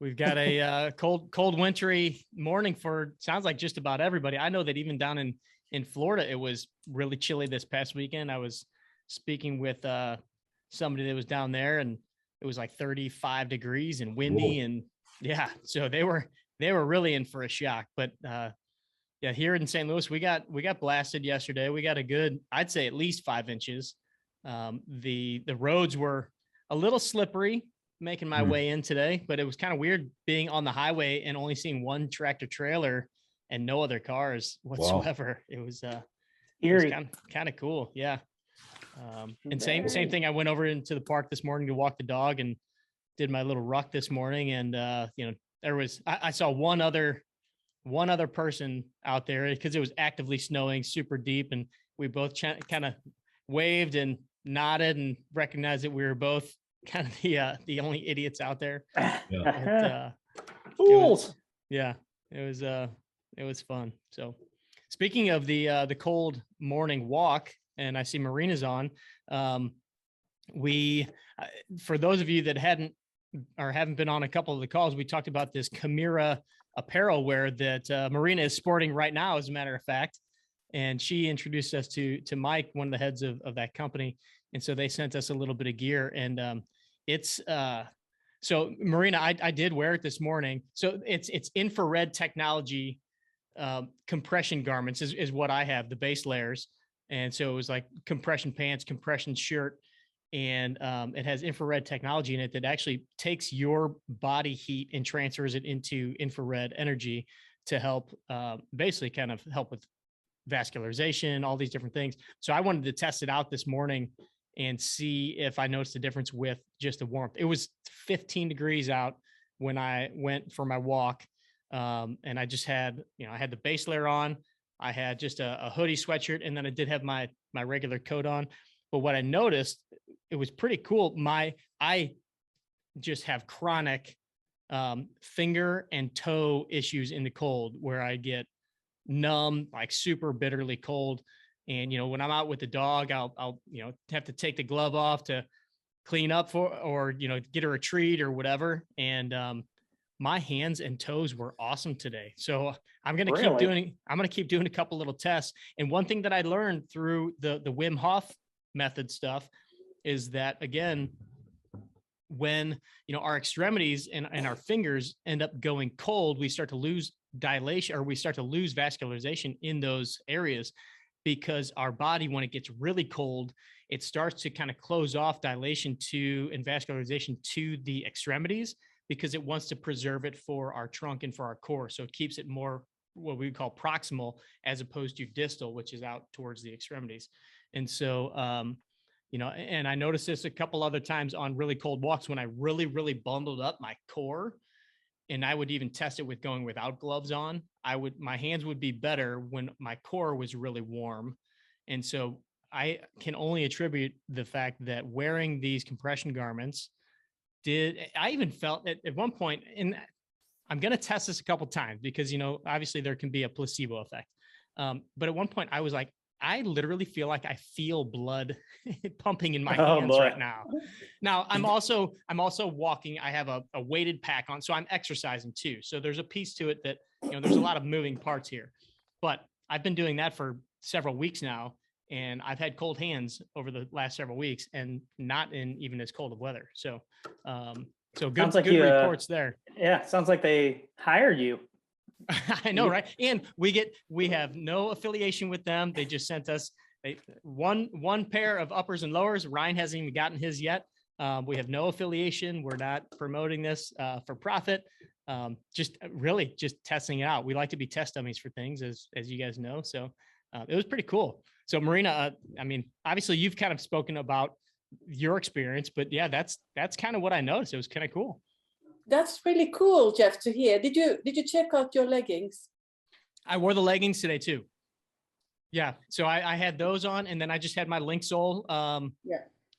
We've got a cold, wintry morning for sounds like just about everybody. I know that even down in Florida, it was really chilly this past weekend. I was speaking with somebody that was down there, and it was like 35 degrees and windy, Whoa. and yeah, so they were really in for a shock. But yeah, here in St. Louis, we got blasted yesterday. We got a good, I'd say, at least 5 inches. The roads were a little slippery making my way in today, but it was kind of weird being on the highway and only seeing one tractor trailer and no other cars whatsoever. Wow. It was kind of cool. Yeah. And same thing. I went over into the park this morning to walk the dog and did my little ruck this morning. And, there was, I saw one other person out there because it was actively snowing super deep. And we both kind of waved and nodded and recognized that we were both kind of the only idiots out there. Fools. It was fun. So speaking of the cold morning walk, and I see Marina's on, we for those of you that haven't been on a couple of the calls, we talked about this Chimera apparel wear that Marina is sporting right now, as a matter of fact. And she introduced us to Mike, one of the heads of that company. And so they sent us a little bit of gear, and it's so Marina, I did wear it this morning. So it's infrared technology compression garments is what I have, the base layers. And so it was like compression pants, compression shirt, and it has infrared technology in it that actually takes your body heat and transfers it into infrared energy to help basically kind of help with vascularization, all these different things. So I wanted to test it out this morning and see if I noticed a difference with just the warmth. It was 15 degrees out when I went for my walk. And I just had, I had the base layer on, I had just a hoodie sweatshirt, and then I did have my regular coat on. But what I noticed, it was pretty cool. I just have chronic finger and toe issues in the cold where I get numb, like super bitterly cold. And, when I'm out with the dog, I'll have to take the glove off to clean up or get a retreat or whatever. And my hands and toes were awesome today. So I'm going to keep doing a couple little tests. And one thing that I learned through the Wim Hof method stuff is that, again, when, our extremities and our fingers end up going cold, we start to lose dilation, or we start to lose vascularization in those areas, because our body, when it gets really cold, it starts to kind of close off dilation and vascularization to the extremities, because it wants to preserve it for our trunk and for our core. So it keeps it more what we call proximal as opposed to distal, which is out towards the extremities. And so, and I noticed this a couple other times on really cold walks when I really, really bundled up my core. And I would even test it with going without gloves on. My hands would be better when my core was really warm. And so I can only attribute the fact that wearing these compression garments I even felt that at one point, and I'm going to test this a couple of times because, obviously there can be a placebo effect. But at one point I was like, I literally feel like I feel blood pumping in my hands right now. Now I'm also walking. I have a weighted pack on, so I'm exercising too. So there's a piece to it that, there's a lot of moving parts here, but I've been doing that for several weeks now. And I've had cold hands over the last several weeks, and not in even as cold of weather. So, good reports there. Yeah. Sounds like they hired you. I know, right? And we have no affiliation with them. They just sent us one pair of uppers and lowers. Ryan hasn't even gotten his yet. We have no affiliation. We're not promoting this for profit. Just testing it out. We like to be test dummies for things, as you guys know. So it was pretty cool. So Marina, obviously you've kind of spoken about your experience, but yeah, that's kind of what I noticed. It was kind of cool. That's really cool, Jeff, to hear. Did you check out your leggings? I wore the leggings today too. Yeah. So I had those on, and then I just had my Linksole,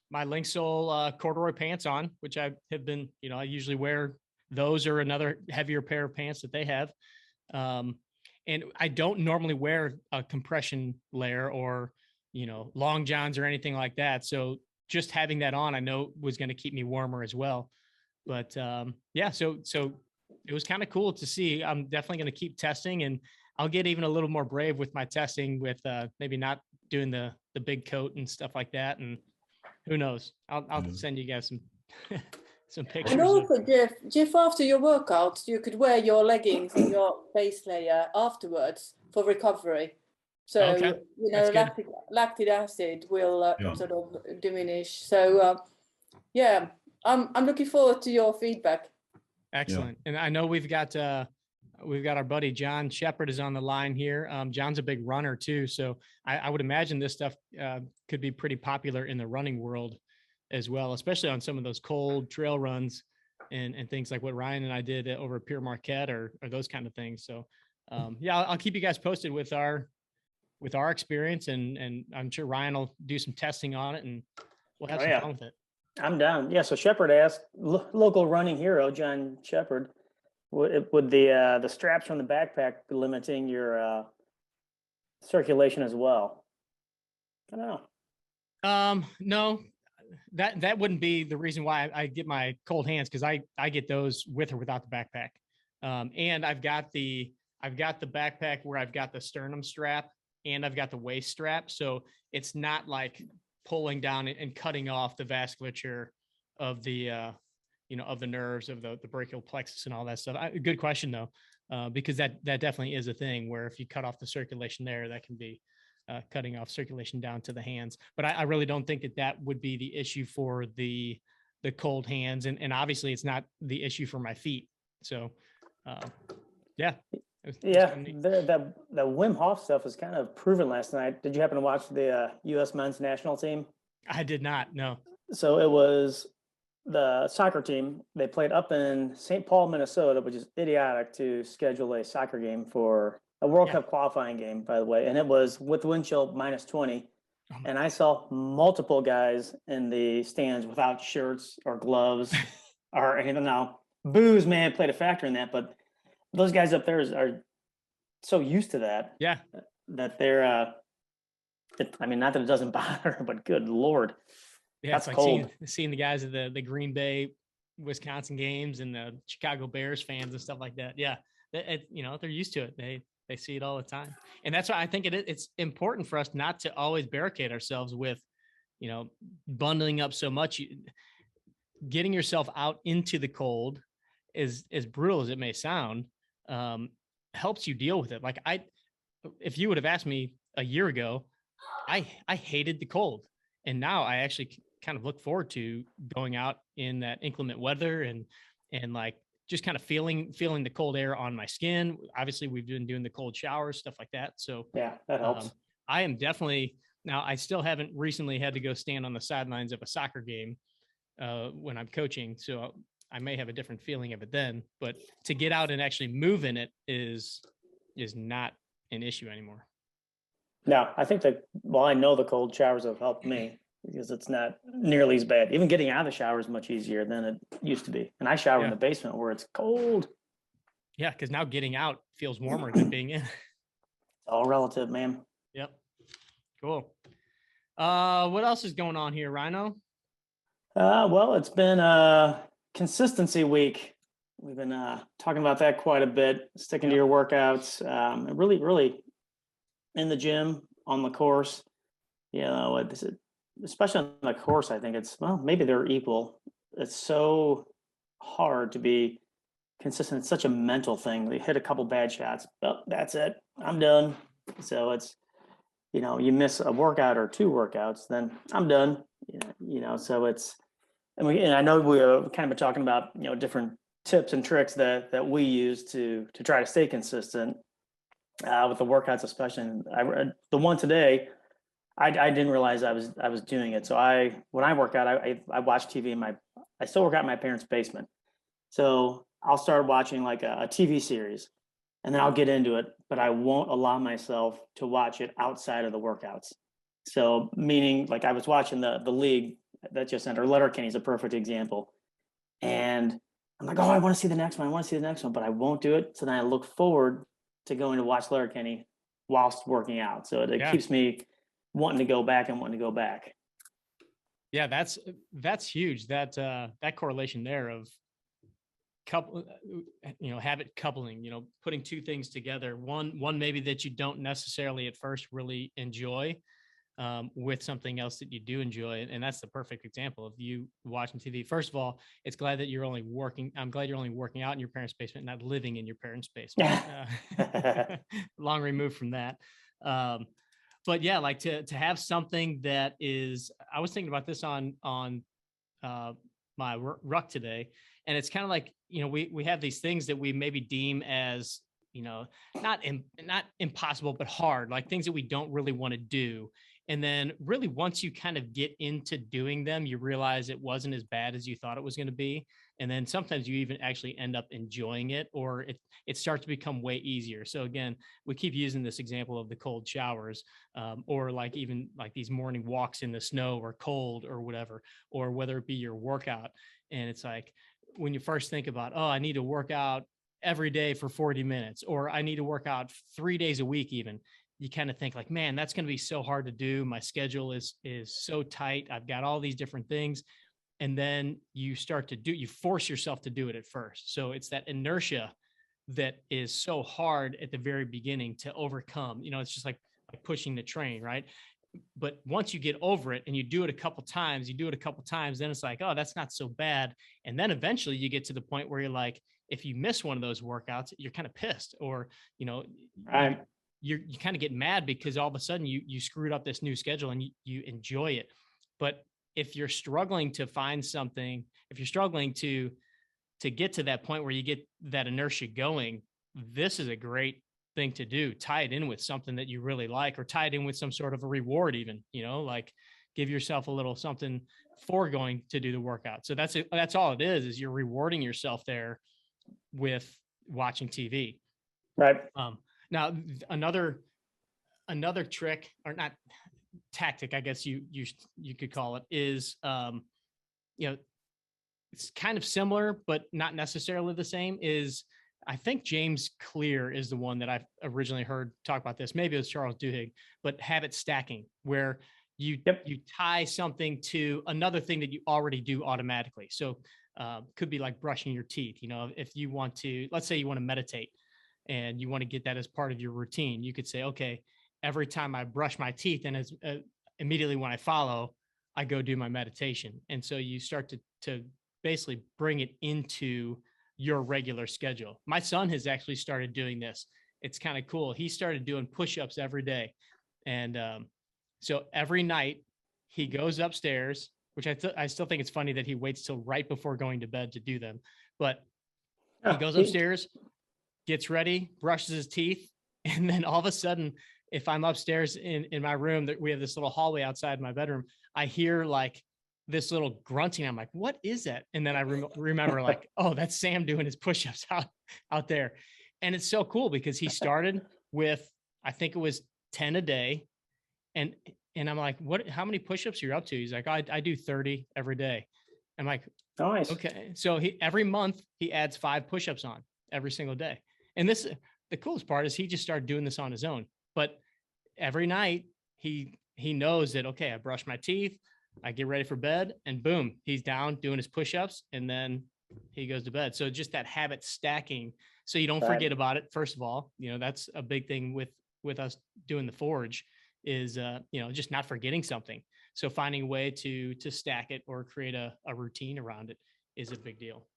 my Linksole corduroy pants on, which I have been, I usually wear those or another heavier pair of pants that they have. And I don't normally wear a compression layer or, long johns or anything like that. So just having that on, I know was going to keep me warmer as well. But yeah, so it was kind of cool to see. I'm definitely going to keep testing, and I'll get even a little more brave with my testing with maybe not doing the big coat and stuff like that. And who knows? I'll send you guys some some pictures. And also, Jeff, after your workouts, you could wear your leggings and your base layer afterwards for recovery. So, Okay. you know, That's good. lactic acid will Yeah. sort of diminish. So, yeah, I'm looking forward to your feedback. Excellent. And I know we've got our buddy John Shepard is on the line here. John's a big runner too, so I would imagine this stuff could be pretty popular in the running world as well, especially on some of those cold trail runs and things like what Ryan and I did over at Pierre Marquette or those kind of things. So yeah, I'll keep you guys posted with our experience, and I'm sure Ryan will do some testing on it, and we'll have some fun with it. I'm down. Yeah. So Shepard asked, local running hero, John Shepard, would the straps from the backpack be limiting your circulation as well? I don't know. No, that wouldn't be the reason why I get my cold hands, because I get those with or without the backpack. And I've got the backpack where I've got the sternum strap and I've got the waist strap. So it's not like pulling down and cutting off the vasculature of the of the nerves of the brachial plexus and all that stuff. Good question though, because that definitely is a thing where if you cut off the circulation there, that can be cutting off circulation down to the hands. But I really don't think that would be the issue for the cold hands, and obviously it's not the issue for my feet. So yeah. Yeah, the Wim Hof stuff was kind of proven last night. Did you happen to watch the U.S. men's national team? I did not, no. So it was the soccer team. They played up in St. Paul, Minnesota, which is idiotic to schedule a soccer game for a World Cup qualifying game, by the way. And it was with wind chill -20. And I saw multiple guys in the stands without shirts or gloves or anything. Now, booze may have played a factor in that, but those guys up there are so used to that. Yeah. That they're, I mean, not that it doesn't bother, but good Lord. Yeah, that's it's like cold. seeing the guys at the Green Bay, Wisconsin games and the Chicago Bears fans and stuff like that. Yeah, they're used to it. They see it all the time, and that's why I think it's important for us not to always barricade ourselves with, bundling up so much. Getting yourself out into the cold, as brutal as it may sound, helps you deal with it. Like if you would have asked me a year ago, I hated the cold, and now I actually kind of look forward to going out in that inclement weather and like just kind of feeling the cold air on my skin. Obviously we've been doing the cold showers, stuff like that. So yeah, that helps. I am definitely, now I still haven't recently had to go stand on the sidelines of a soccer game when I'm coaching. So I may have a different feeling of it then, but to get out and actually move in it is not an issue anymore. No, I think I know the cold showers have helped me because it's not nearly as bad. Even getting out of the shower is much easier than it used to be. And I shower in the basement where it's cold. Yeah, because now getting out feels warmer than being in. All relative, man. Yep. Cool. What else is going on here, Rhino? Well, it's been consistency week. We've been talking about that quite a bit, sticking to your workouts, and really in the gym, on the course. Especially on the course, I think maybe they're equal. It's so hard to be consistent. It's such a mental thing. They hit a couple bad shots. Oh, that's it. I'm done. So it's, you miss a workout or two workouts, then I'm done. So it's, and I know we kind of been talking about, different tips and tricks that we use to try to stay consistent with the workouts, especially. And the one today, I didn't realize I was doing it. So when I work out, I watch TV I still work out in my parents' basement. So I'll start watching like a TV series, and then I'll get into it, but I won't allow myself to watch it outside of the workouts. So meaning, like, I was watching the league that just entered. Letterkenny is a perfect example. And I'm like, oh, I want to see the next one. But I won't do it. So then I look forward to going to watch Letterkenny whilst working out. So it keeps me wanting to go back. Yeah, that's huge. That correlation there of couple, habit coupling, putting two things together. One maybe that you don't necessarily at first really enjoy, with something else that you do enjoy. And that's the perfect example of you watching TV. First of all, I'm glad you're only working out in your parents' basement, not living in your parents' basement. Long removed from that. But yeah, like to have something that is, I was thinking about this on my ruck today. And it's kind of like, we have these things that we maybe deem as, not impossible, but hard, like things that we don't really want to do. And then really, once you kind of get into doing them, you realize it wasn't as bad as you thought it was going to be. And then sometimes you even actually end up enjoying it, or it starts to become way easier. So again, we keep using this example of the cold showers, or like even like these morning walks in the snow or cold or whatever, or whether it be your workout. And it's like, when you first think about, oh, I need to work out every day for 40 minutes, or I need to work out 3 days a week, even, you kind of think like, man, that's going to be so hard to do. My schedule is so tight. I've got all these different things. And then you force yourself to do it at first. So it's that inertia that is so hard at the very beginning to overcome. It's just like pushing the train, right? But once you get over it and you do it a couple times, then it's like, oh, that's not so bad. And then eventually you get to the point where you're like, if you miss one of those workouts, you're kind of pissed, or, Right. you kind of get mad because all of a sudden you screwed up this new schedule and you enjoy it. But if you're struggling to find something, if you're struggling to get to that point where you get that inertia going, this is a great thing to do. Tie it in with something that you really like, or tie it in with some sort of a reward, even, like give yourself a little something for going to do the workout. So that's all it is you're rewarding yourself there with watching TV. Right. Now, another trick, or not tactic, I guess you could call it, is, it's kind of similar, but not necessarily the same, is I think James Clear is the one that I've originally heard talk about this. Maybe it was Charles Duhigg, but habit stacking, where you tie something to another thing that you already do automatically. So could be like brushing your teeth. If you want to, let's say you want to meditate and you want to get that as part of your routine, you could say, okay, every time I brush my teeth, and immediately when I follow, I go do my meditation. And so you start to basically bring it into your regular schedule. My son has actually started doing this. It's kind of cool. He started doing push-ups every day. And so every night he goes upstairs, which I still think it's funny that he waits till right before going to bed to do them. But he goes upstairs, gets ready, brushes his teeth. And then all of a sudden, if I'm upstairs in my room, that we have this little hallway outside my bedroom, I hear like this little grunting. I'm like, what is that? And then I remember like, oh, that's Sam doing his push-ups out there. And it's so cool because he started with, I think it was 10 a day. And I'm like, how many push-ups you're up to? He's like, I do 30 every day. I'm like, nice. Okay. So every month he adds 5 push-ups on every single day. And the coolest part is he just started doing this on his own, but every night he knows that, okay, I brush my teeth, I get ready for bed, and boom, he's down doing his push-ups, and then he goes to bed. So just that habit stacking, so you don't forget about it. First of all, that's a big thing with us doing the Forge is, just not forgetting something. So finding a way to stack it or create a routine around it is a big deal.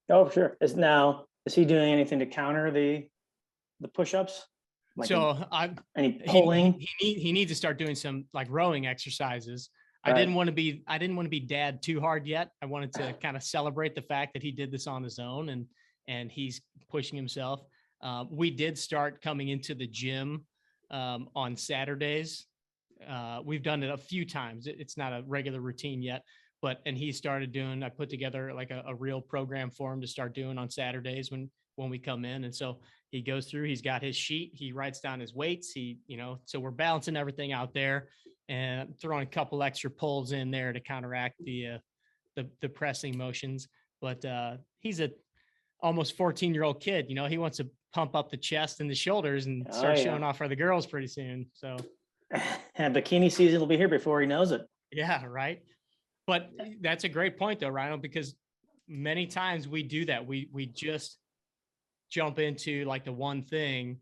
Oh, sure. Is he doing anything to counter the push-ups? Like any pulling? He needs to start doing some like rowing exercises. Right. I didn't want to be dad too hard yet. I wanted to kind of celebrate the fact that he did this on his own and he's pushing himself. We did start coming into the gym on Saturdays. We've done it a few times. It's not a regular routine yet, and he started doing, I put together like a real program for him to start doing on Saturdays when we come in. And so he goes through, he's got his sheet, he writes down his weights. So we're balancing everything out there and throwing a couple extra pulls in there to counteract the pressing motions. But he's a almost 14-year-old kid. He wants to pump up the chest and the shoulders and start showing off for the girls pretty soon. So and bikini season will be here before he knows it. Yeah, right. But that's a great point though, Rhino, because many times we do that. We just jump into like the one thing,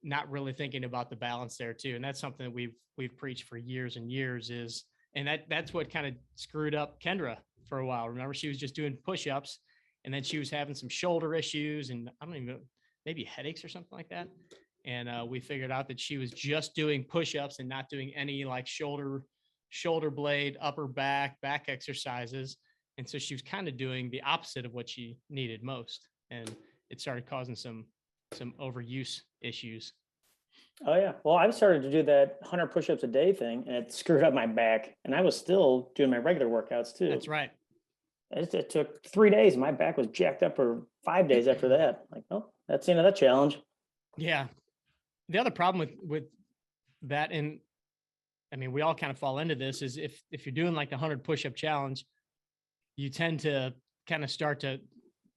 not really thinking about the balance there too. And that's something that we've preached for years and years is, and that's what kind of screwed up Kendra for a while. Remember, she was just doing push-ups and then she was having some shoulder issues and I don't even know, maybe headaches or something like that. And we figured out that she was just doing push-ups and not doing any like shoulder blade, upper back exercises. And so she was kind of doing the opposite of what she needed most. And it started causing some overuse issues. Oh yeah. Well, I started to do that 100 push-ups a day thing, and it screwed up my back. And I was still doing my regular workouts too. That's right. It took 3 days. My back was jacked up for 5 days after that. Like, oh, that's the end of that challenge. Yeah. The other problem with that, and I mean, we all kind of fall into this, is if you're doing like the 100 push-up challenge, you tend to kind of start to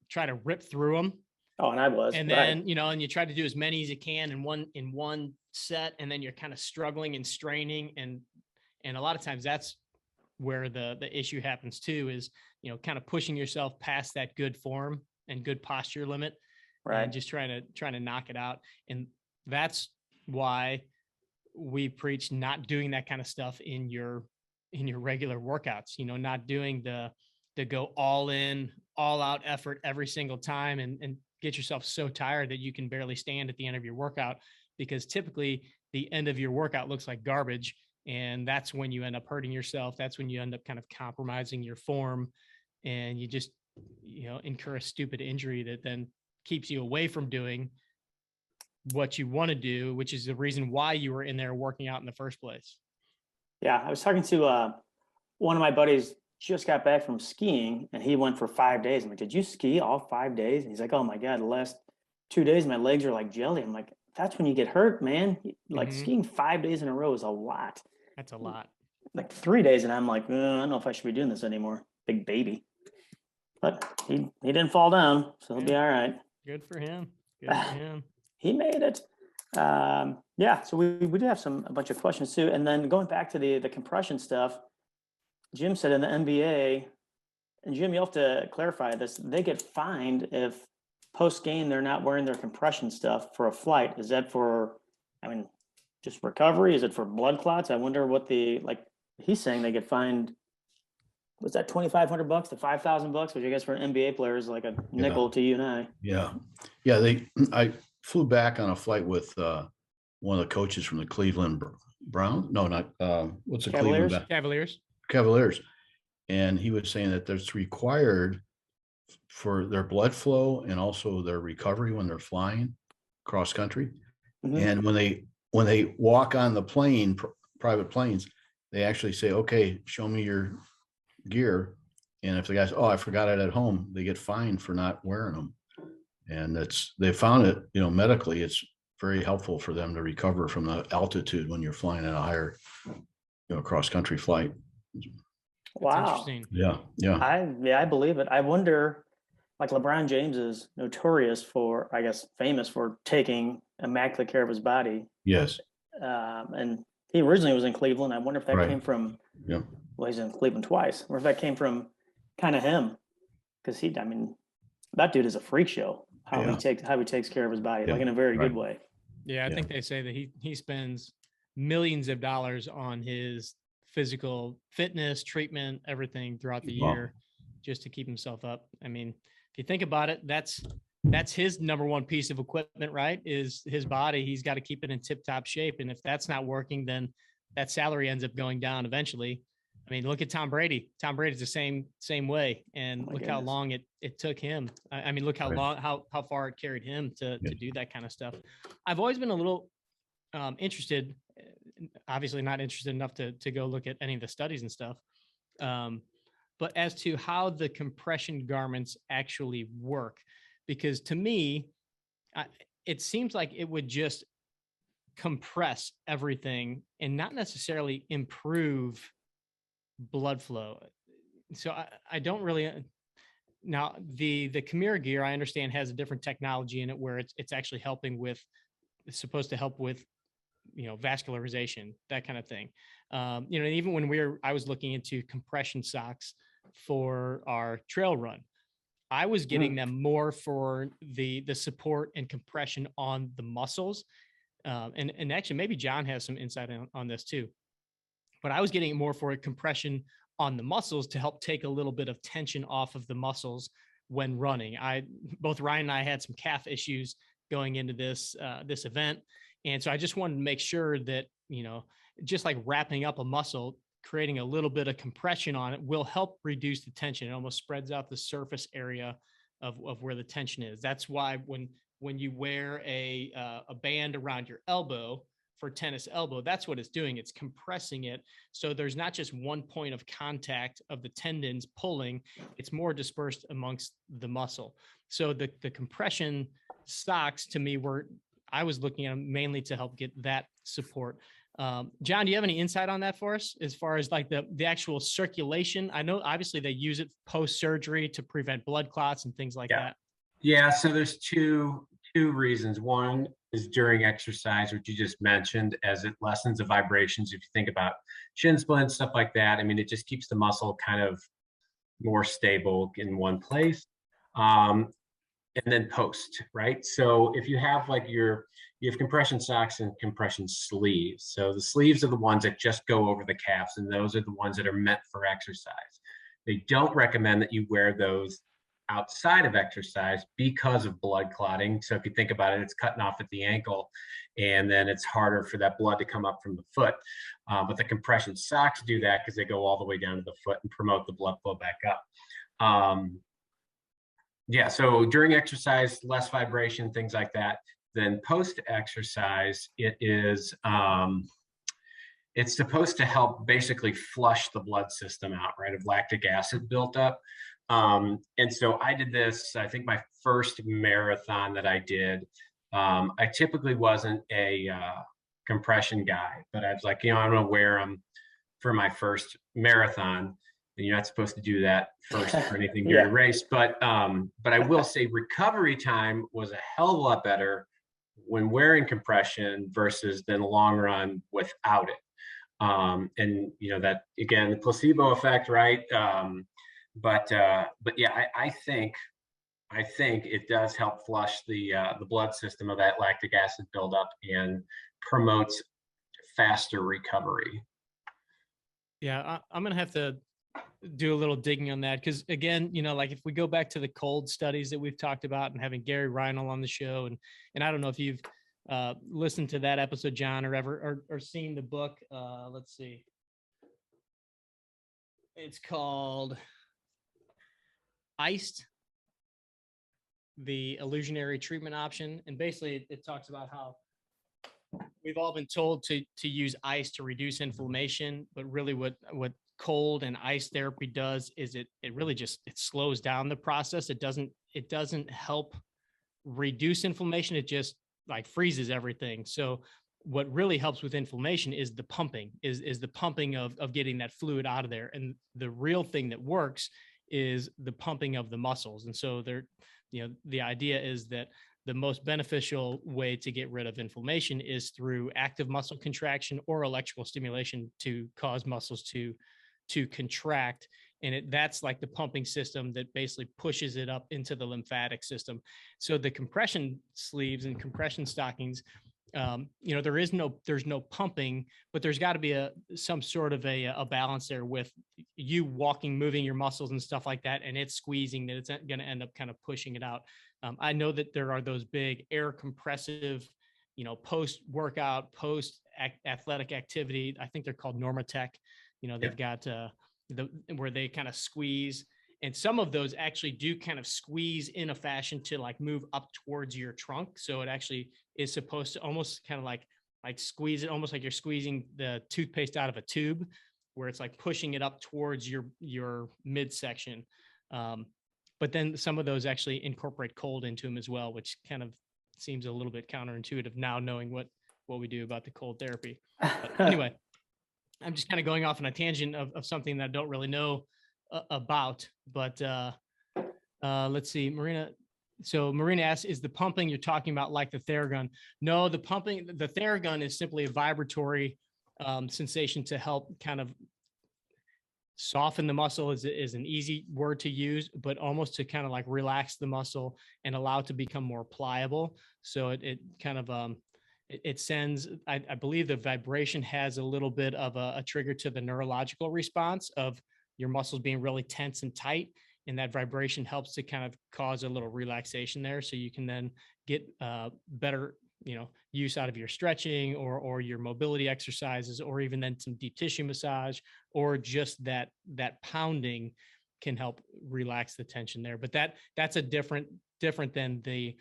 try to rip through them. Oh, and I was. And right. then, and you try to do as many as you can in one set, and then you're kind of struggling and straining. And a lot of times that's where the issue happens too, is, kind of pushing yourself past that good form and good posture limit, Right. and just trying to knock it out. And that's why we preach not doing that kind of stuff in your regular workouts, not doing the go all in, all out effort every single time and get yourself so tired that you can barely stand at the end of your workout, because typically the end of your workout looks like garbage. And that's when you end up hurting yourself. That's when you end up kind of compromising your form, and you just, incur a stupid injury that then keeps you away from doing what you want to do, which is the reason why you were in there working out in the first place. Yeah, I was talking to one of my buddies, just got back from skiing, and he went for 5 days. I'm like, did you ski all 5 days? And he's like, oh my God, the last 2 days, my legs are like jelly. I'm like, that's when you get hurt, man. Like skiing 5 days in a row is a lot. That's a lot. Like 3 days, and I'm like, I don't know if I should be doing this anymore. Big baby. But he didn't fall down, so he'll be all right. Good for him. Good for him. He made it. Yeah, so we do have a bunch of questions too. And then going back to the compression stuff, Jim said in the NBA, and Jim, you'll have to clarify this, they get fined if post-game they're not wearing their compression stuff for a flight. Is that for, just recovery? Is it for blood clots? I wonder what he's saying they get fined. Was that $2,500 to $5,000, which I guess for an NBA player is like a nickel to you and I. Yeah. I flew back on a flight with one of the coaches from the Cleveland Browns. No, not what's the Cavaliers? Cavaliers. And he was saying that that's required for their blood flow and also their recovery when they're flying cross country. Mm-hmm. And when they walk on the plane, private planes, they actually say, okay, show me your gear. And if the guys, I forgot it at home, they get fined for not wearing them. And they found it, medically, it's very helpful for them to recover from the altitude when you're flying at a higher, cross country flight. Wow. Yeah. I believe it. I wonder, like LeBron James is notorious for, I guess, famous for taking immaculate care of his body. Yes. And he originally was in Cleveland. I wonder if that came from, well, he's in Cleveland twice, or if that came from kind of him. Because that dude is a freak show, how he takes care of his body, like in a very good way. Yeah. I think they say that he spends millions of dollars on his physical fitness, treatment, everything throughout the year just to keep himself up. If you think about it, that's his number one piece of equipment, right? Is his body. He's got to keep it in tip top shape. And if that's not working, then that salary ends up going down eventually. Look at Tom Brady. Tom Brady's the same way. And look how long it took him. Look how long, how far it carried him to do that kind of stuff. I've always been a little interested, obviously not interested enough to go look at any of the studies and stuff. But as to how the compression garments actually work, because to me, it seems like it would just compress everything and not necessarily improve blood flow. So I don't really. Now the Chimera gear, I understand, has a different technology in it where it's actually it's supposed to help with vascularization, that kind of thing. Even when I was looking into compression socks for our trail run, I was getting them more for the support and compression on the muscles. And actually maybe John has some insight on this too, but I was getting it more for a compression on the muscles to help take a little bit of tension off of the muscles when running. Both Ryan and I had some calf issues going into this event. And so I just wanted to make sure that, just like wrapping up a muscle, creating a little bit of compression on it will help reduce the tension. It almost spreads out the surface area of where the tension is. That's why when you wear a band around your elbow for tennis elbow, that's what it's doing. It's compressing it. So there's not just one point of contact of the tendons pulling, it's more dispersed amongst the muscle. So the compression socks to me I was looking at them mainly to help get that support. John, do you have any insight on that for us as far as like the actual circulation? I know obviously they use it post-surgery to prevent blood clots and things like that. Yeah, so there's two reasons. One is during exercise, which you just mentioned, as it lessens the vibrations. If you think about shin splints, stuff like that, I mean, it just keeps the muscle kind of more stable in one place. And then post, right? So if you have you have compression socks and compression sleeves. So the sleeves are the ones that just go over the calves, and those are the ones that are meant for exercise. They don't recommend that you wear those outside of exercise because of blood clotting. So if you think about it, it's cutting off at the ankle, and then it's harder for that blood to come up from the foot. But the compression socks do that because they go all the way down to the foot and promote the blood flow back up. Yeah, so during exercise, less vibration, things like that. Then post-exercise, it's supposed to help basically flush the blood system out, right, of lactic acid built up. And so I did this, I think my first marathon that I did, I typically wasn't a compression guy, but I was like, I'm gonna wear them for my first marathon. And you're not supposed to do that first for anything during a race, but I will say recovery time was a hell of a lot better when wearing compression versus than long run without it. And that again, the placebo effect, right? But yeah, I think it does help flush the blood system of that lactic acid buildup and promotes faster recovery. Yeah, I'm gonna have to do a little digging on that because again, like if we go back to the cold studies that we've talked about and having Gary Reinl on the show, and I don't know if you've listened to that episode, John, or ever or seen the book. Let's see, it's called Iced, the illusionary treatment option, and basically it talks about how we've all been told to use ice to reduce inflammation, but really what cold and ice therapy does is it really just it slows down the process. It doesn't help reduce inflammation. It just like freezes everything. So what really helps with inflammation is the pumping, is the pumping of getting that fluid out of there. And the real thing that works is the pumping of the muscles. And so the idea is that the most beneficial way to get rid of inflammation is through active muscle contraction or electrical stimulation to cause muscles to contract. And that's like the pumping system that basically pushes it up into the lymphatic system. So the compression sleeves and compression stockings, there's no pumping, but there's got to be some sort of a balance there with you walking, moving your muscles and stuff like that. And it's squeezing that it's going to end up kind of pushing it out. I know that there are those big air compressive, post-workout, post-athletic activity. I think they're called Normatec. They've got where they kind of squeeze, and some of those actually do kind of squeeze in a fashion to like move up towards your trunk. So it actually is supposed to almost kind of like squeeze it, almost like you're squeezing the toothpaste out of a tube, where it's like pushing it up towards your midsection. But then some of those actually incorporate cold into them as well, which kind of seems a little bit counterintuitive now, knowing what we do about the cold therapy. But anyway, I'm just kind of going off on a tangent of something that I don't really know about, but let's see, Marina. So Marina asks, is the pumping you're talking about like the Theragun? No, the Theragun is simply a vibratory sensation to help kind of Soften the muscle is an easy word to use, but almost to kind of like relax the muscle and allow it to become more pliable. So it kind of it sends, I believe the vibration has a little bit of a trigger to the neurological response of your muscles being really tense and tight. And that vibration helps to kind of cause a little relaxation there. So you can then get better, use out of your stretching or your mobility exercises, or even then some deep tissue massage, or just that pounding can help relax the tension there. But that's a different than the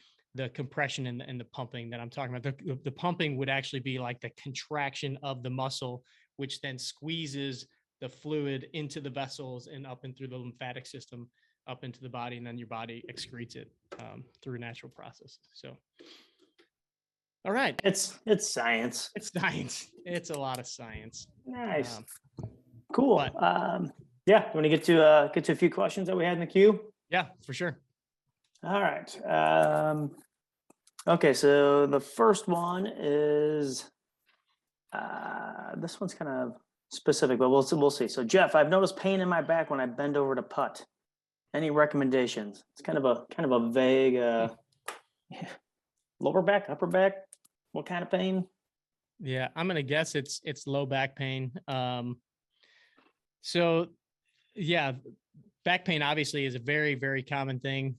compression and the pumping that I'm talking about. The pumping would actually be like the contraction of the muscle, which then squeezes the fluid into the vessels and up and through the lymphatic system up into the body, and then your body excretes it through natural processes. So, all right. It's science. It's science. It's a lot of science. Nice. Cool. but- Yeah. You want to get to a few questions that we had in the queue? Yeah, for sure. All right. Okay, so the first one is this one's kind of specific, but we'll see. So Jeff, I've noticed pain in my back when I bend over to putt. Any recommendations? It's kind of a vague lower back, upper back. What kind of pain? Yeah, I'm gonna guess it's low back pain. So yeah, back pain obviously is a very, very common thing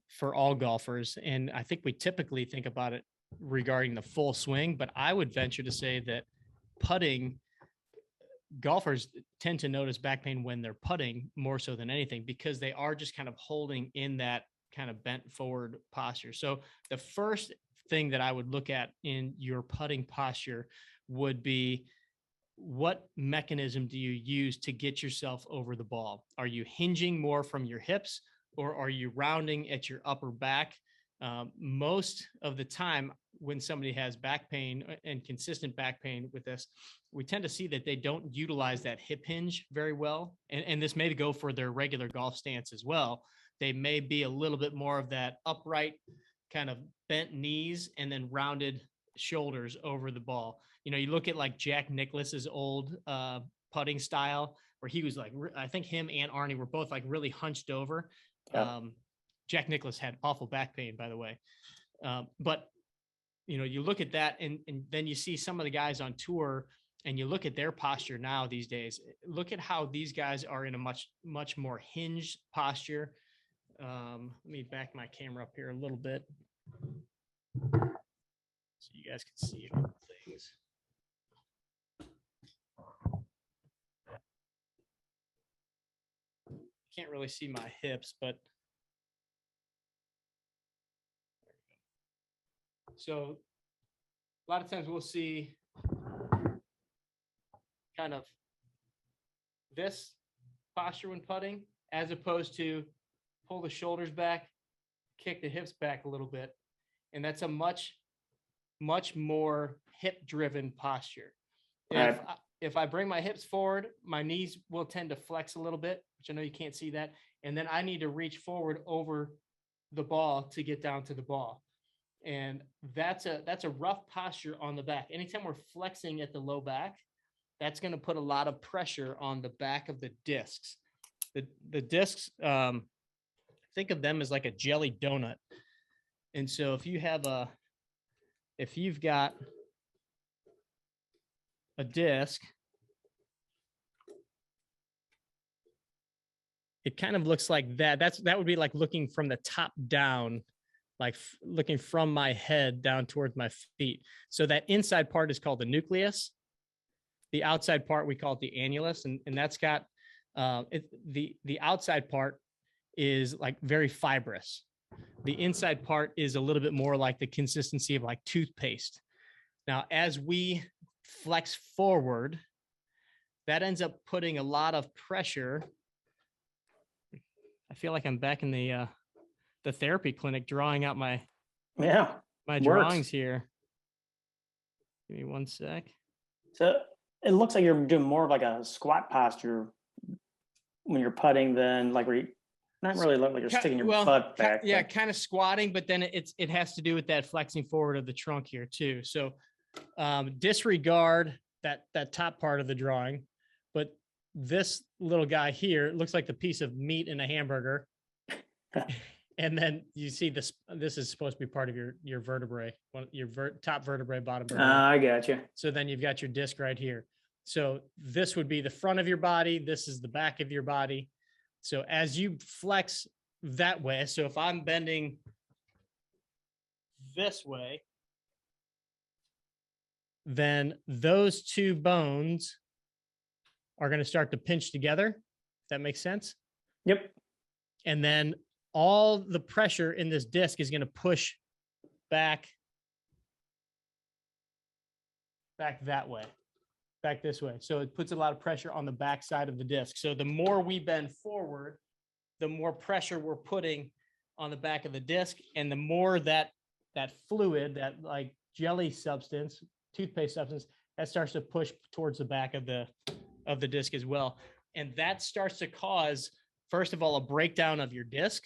for all golfers. And I think we typically think about it regarding the full swing, but I would venture to say that putting, golfers tend to notice back pain when they're putting more so than anything, because they are just kind of holding in that kind of bent forward posture. So the first thing that I would look at in your putting posture would be, what mechanism do you use to get yourself over the ball? Are you hinging more from your hips, or are you rounding at your upper back? Most of the time when somebody has back pain and consistent back pain with this, we tend to see that they don't utilize that hip hinge very well. And this may go for their regular golf stance as well. They may be a little bit more of that upright kind of bent knees and then rounded shoulders over the ball. You look at like Jack Nicklaus's old putting style, where he was like, I think him and Arnie were both like really hunched over. Yeah. Jack Nicklaus had awful back pain, by the way. But you look at that and then you see some of the guys on tour, and you look at their posture now these days. Look at how these guys are in a much, much more hinged posture. Let me back my camera up here a little bit so you guys can see all the things. Can't really see my hips, but so a lot of times we'll see kind of this posture when putting, as opposed to pull the shoulders back, kick the hips back a little bit. And that's a much, much more hip driven posture. Right. If I bring my hips forward, my knees will tend to flex a little bit, which I know you can't see that. And then I need to reach forward over the ball to get down to the ball. And that's a rough posture on the back. Anytime we're flexing at the low back, that's going to put a lot of pressure on the back of the discs. The discs, think of them as like a jelly donut. And so if you've got a disc, it kind of looks like that. That would be like looking from the top down, like looking from my head down towards my feet. So that inside part is called the nucleus. The outside part, we call it the annulus, and that's got the outside part is like very fibrous. The inside part is a little bit more like the consistency of like toothpaste. Now, as we flex forward, that ends up putting a lot of pressure. I feel like I'm back in the therapy clinic drawing out my drawings here. Give me one sec. So it looks like you're doing more of like a squat posture when you're putting than like where you not really look like you're sticking your butt back. Yeah, kind of squatting, but then it has to do with that flexing forward of the trunk here too. So disregard that top part of the drawing, but this little guy here, it looks like the piece of meat in a hamburger. And then you see this, this is supposed to be part of your vertebrae, your top vertebrae, bottom vertebrae. I got you. So then you've got your disc right here. So this would be the front of your body. This is the back of your body. So as you flex that way, so if I'm bending this way, then those two bones are going to start to pinch together. If that makes sense. Yep. And then all the pressure in this disc is going to push back that way, back this way. So it puts a lot of pressure on the back side of the disc. So the more we bend forward, the more pressure we're putting on the back of the disc, and the more that fluid, that like jelly substance, toothpaste substance, that starts to push towards the back of the disc as well. And that starts to cause, first of all, a breakdown of your disc.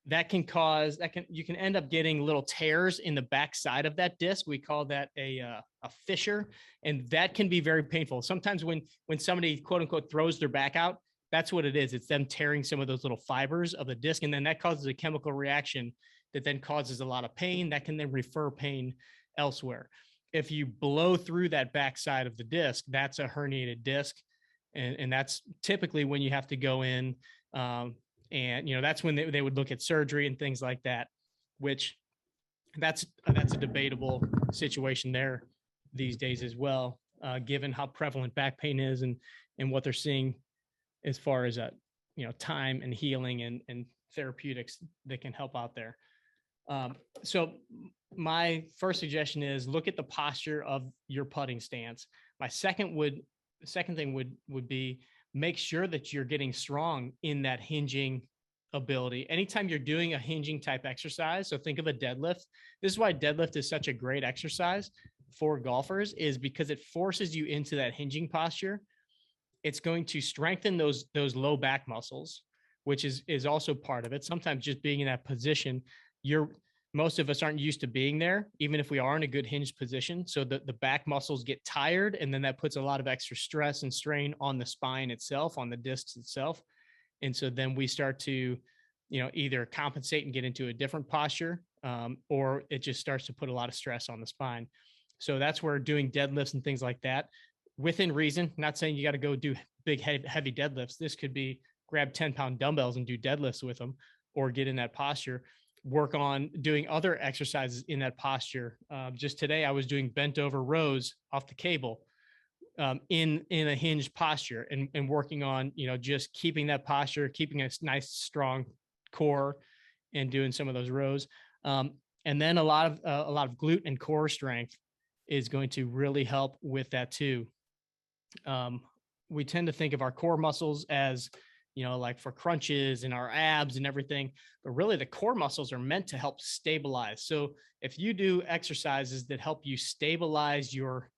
You can end up getting little tears in the back side of that disc. We call that a fissure, and that can be very painful. Sometimes when somebody quote unquote throws their back out, that's what it is. It's them tearing some of those little fibers of the disc, and then that causes a chemical reaction that then causes a lot of pain that can then refer pain elsewhere. If you blow through that back side of the disc, that's a herniated disc, and that's typically when you have to go in. And, that's when they would look at surgery and things like that, which that's a debatable situation there these days as well, given how prevalent back pain is and what they're seeing as far as, time and healing and therapeutics that can help out there. So my first suggestion is look at the posture of your putting stance. My second thing would be make sure that you're getting strong in that hinging ability. Anytime you're doing a hinging type exercise, so think of a deadlift. This is why deadlift is such a great exercise for golfers, is because it forces you into that hinging posture. It's going to strengthen those low back muscles, which is also part of it. Sometimes just being in that position, most of us aren't used to being there, even if we are in a good hinged position. So the back muscles get tired, and then that puts a lot of extra stress and strain on the spine itself, on the discs itself. And so then we start to, either compensate and get into a different posture, or it just starts to put a lot of stress on the spine. So that's where doing deadlifts and things like that, within reason, not saying you got to go do big, heavy deadlifts. This could be grab 10-pound dumbbells and do deadlifts with them, or get in that posture. Work on doing other exercises in that posture. Just today, I was doing bent over rows off the cable in a hinged posture, and working on, just keeping that posture, keeping a nice, strong core, and doing some of those rows. And then a lot of glute and core strength is going to really help with that too. We tend to think of our core muscles as, like for crunches and our abs and everything, but really the core muscles are meant to help stabilize. So if you do exercises that help you stabilize your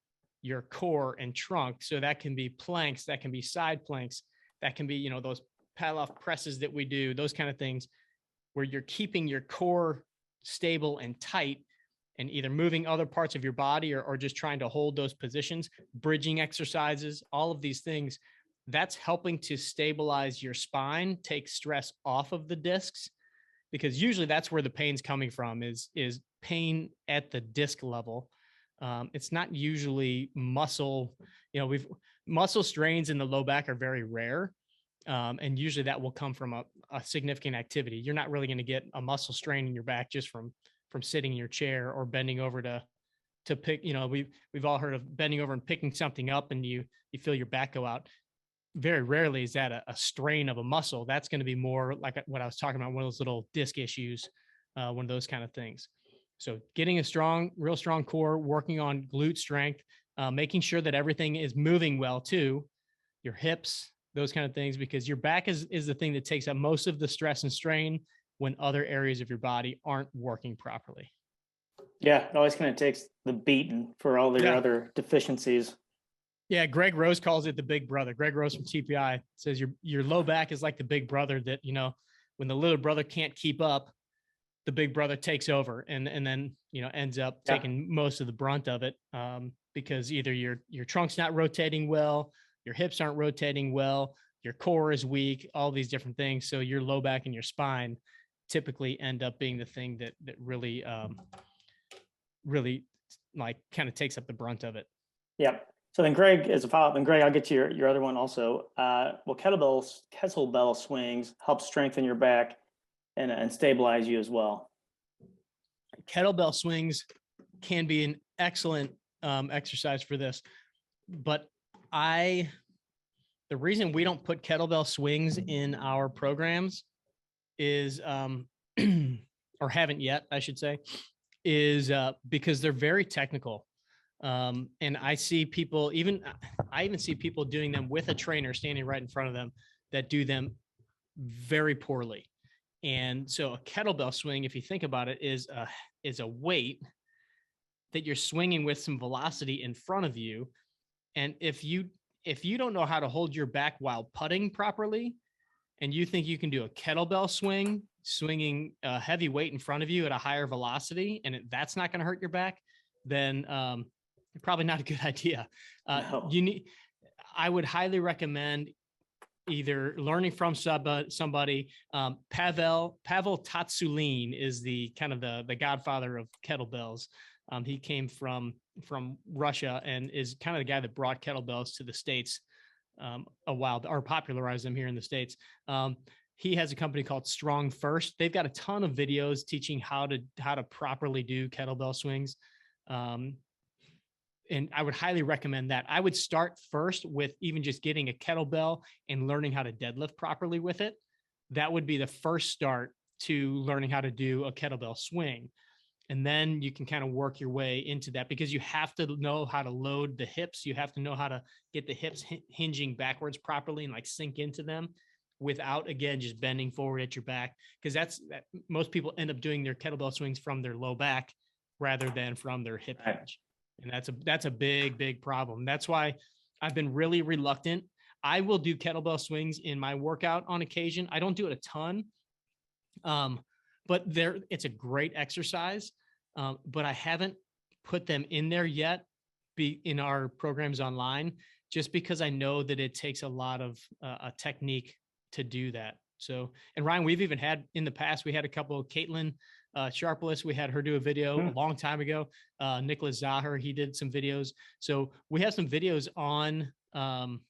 core and trunk, so that can be planks, that can be side planks, that can be, those paddle off presses that we do, those kind of things, where you're keeping your core stable and tight, and either moving other parts of your body or just trying to hold those positions, bridging exercises, all of these things, that's helping to stabilize your spine, take stress off of the discs, because usually that's where the pain's coming from, is pain at the disc level. It's not usually muscle, muscle strains in the low back are very rare. And usually that will come from a significant activity. You're not really going to get a muscle strain in your back just from sitting in your chair or bending over to pick, we've all heard of bending over and picking something up and you feel your back go out. Very rarely is that a strain of a muscle. That's going to be more like what I was talking about, one of those little disc issues, one of those kind of things. So getting a real strong core, working on glute strength, making sure that everything is moving well too, your hips, those kind of things, because your back is the thing that takes up most of the stress and strain when other areas of your body aren't working properly. Yeah, it always kind of takes the beating for all their other deficiencies. Yeah, Greg Rose calls it the big brother. Greg Rose from TPI says your low back is like the big brother that, when the little brother can't keep up, the big brother takes over and then, ends up taking most of the brunt of it, because either your trunk's not rotating well, your hips aren't rotating well, your core is weak, all these different things. So your low back and your spine typically end up being the thing that really really like kind of takes up the brunt of it. Yep. So then Greg, as a follow-up, and Greg, I'll get to your other one also. Will kettlebell swings help strengthen your back and stabilize you as well? Kettlebell swings can be an excellent exercise for this, but the reason we don't put kettlebell swings in our programs is or haven't yet, I should say, is because they're very technical. And I see people I even see people doing them with a trainer standing right in front of them that do them very poorly. And so a kettlebell swing, if you think about it, is a weight that you're swinging with some velocity in front of you. And if you don't know how to hold your back while putting properly, and you think you can do a kettlebell swing, swinging a heavy weight in front of you at a higher velocity, and that's not going to hurt your back, then probably not a good idea. No. I would highly recommend either learning from somebody. Pavel Tsatsouline is the kind of the godfather of kettlebells. He came from Russia and is kind of the guy that brought kettlebells to the States or popularized them here in the States. He has a company called Strong First. They've got a ton of videos teaching how to properly do kettlebell swings. And I would highly recommend that. I would start first with even just getting a kettlebell and learning how to deadlift properly with it. That would be the first start to learning how to do a kettlebell swing. And then you can kind of work your way into that, because you have to know how to load the hips. You have to know how to get the hips hinging backwards properly and like sink into them without, again, just bending forward at your back. Because most people end up doing their kettlebell swings from their low back rather than from their hip hinge. And that's a big problem. That's why I've been really reluctant. I will do kettlebell swings in my workout on occasion. I don't do it a ton, but it's a great exercise. But I haven't put them in there yet in our programs online, just because I know that it takes a lot of a technique to do that. So, and Ryan, we've even had in the past, we had a couple of Caitlin Sharpless. We had her do a video a long time ago. Nicholas Zaher, he did some videos. So we have some videos on YouTube,